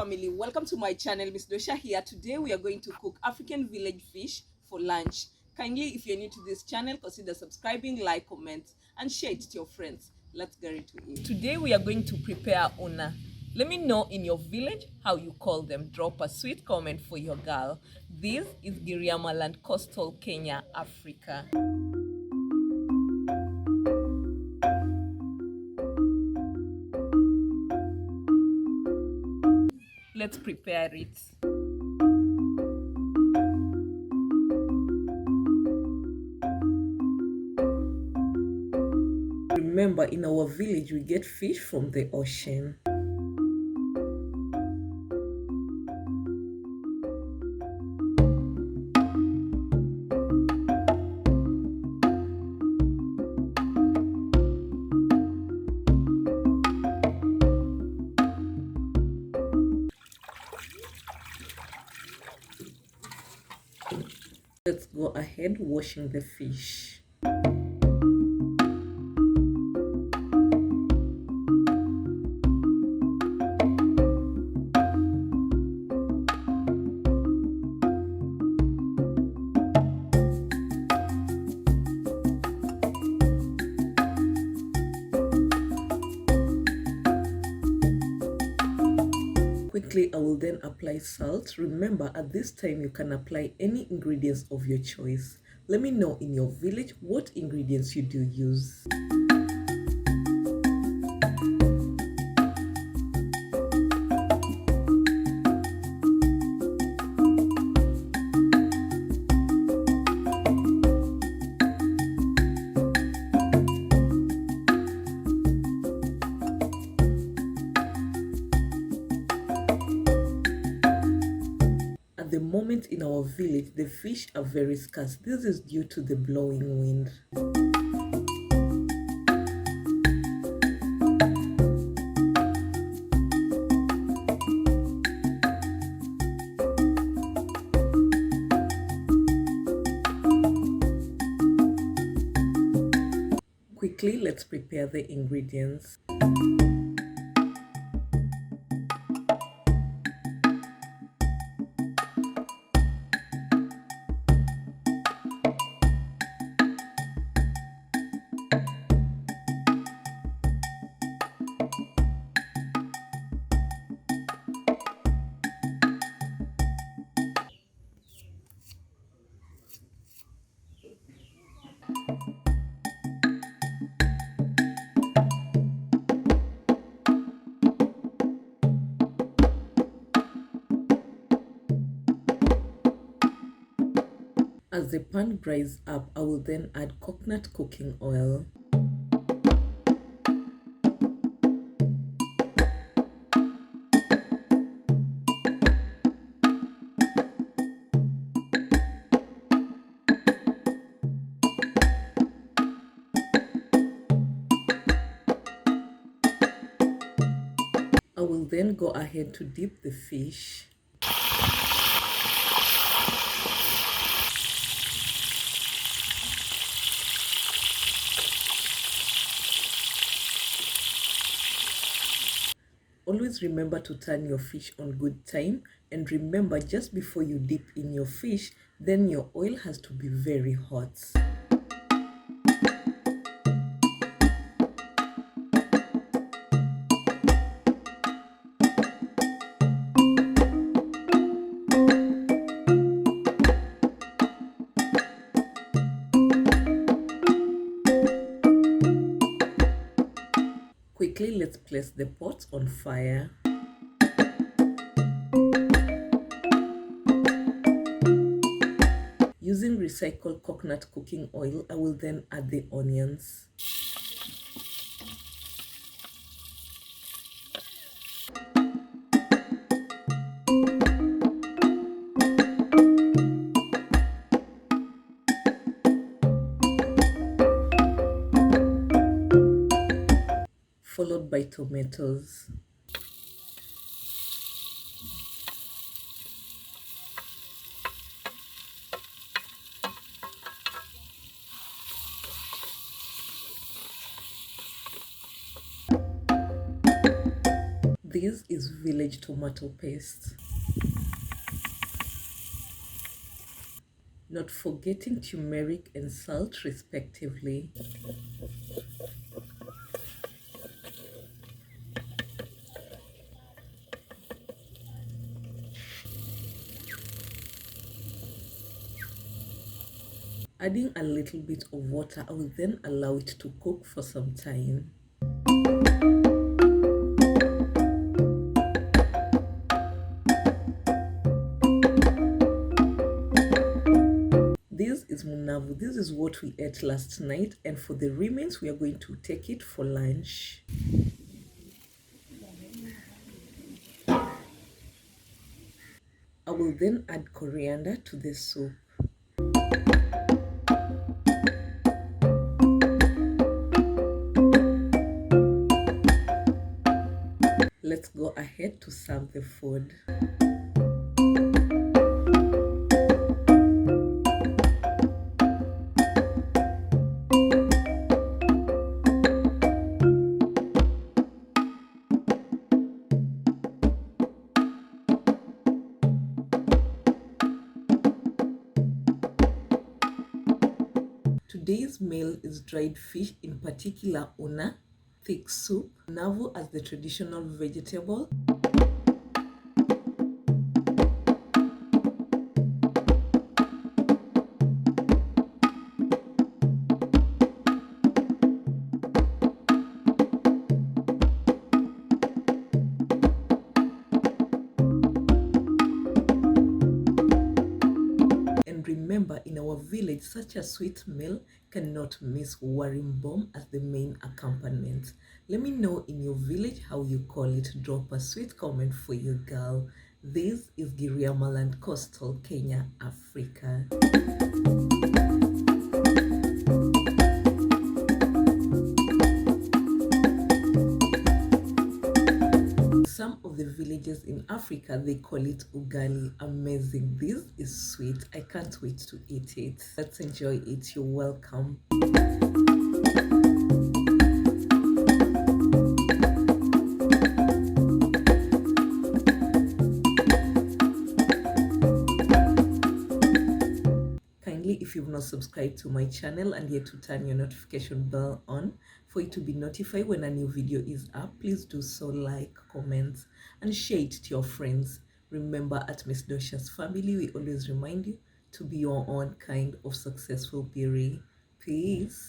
family, welcome to my channel. Miss Dosha here. Today we are going to cook African village fish for lunch. Kindly, if you're new to this channel, consider subscribing, like, comment and share it to your friends. Let's get into it. Today we are going to prepare una. Let me know in your village how you call them. Drop a sweet comment for your girl. This is Giriamaland, coastal Kenya, Africa. Let's prepare it. Remember, in our village, we get fish from the ocean. Let's go ahead washing the fish. Quickly, I will then apply salt. Remember, at this time, you can apply any ingredients of your choice. Let me know in your village what ingredients you do use. At the moment in our village, the fish are very scarce. This is due to the blowing wind. Quickly, let's prepare the ingredients. As the pan dries up, I will then add coconut cooking oil. I will then go ahead to dip the fish. Always remember to turn your fish on good time, and remember, just before you dip in your fish, then your oil has to be very hot. Quickly, let's place the pot on fire. Using recycled coconut cooking oil, I will then add the onions. Followed by tomatoes. This is village tomato paste. Not forgetting turmeric and salt respectively. Adding a little bit of water, I will then allow it to cook for some time. This is munavu. This is what we ate last night, and for the remains, we are going to take it for lunch. I will then add coriander to the soup. Let's go ahead to serve the food. Today's meal is dried fish, in particular una, thick soup, navo as the traditional vegetable, and remember, in our village, such a sweet meal cannot miss warimbom as the main accompaniment. Let me know in your village how you call it. Drop a sweet comment for you, girl. This is Giriamaland, Coastal Kenya, Africa. Some of the villages in Africa, they call it ugali. Amazing. This is sweet. I can't wait to eat it. Let's enjoy it. You're welcome. Kindly, if you've not subscribed to my channel and yet to turn your notification bell on for it to be notified when a new video is up, please do so. Like, comment, and share it to your friends. Remember, at Miss Dosha's family, we always remind you to be your own kind of successful beauty. Peace.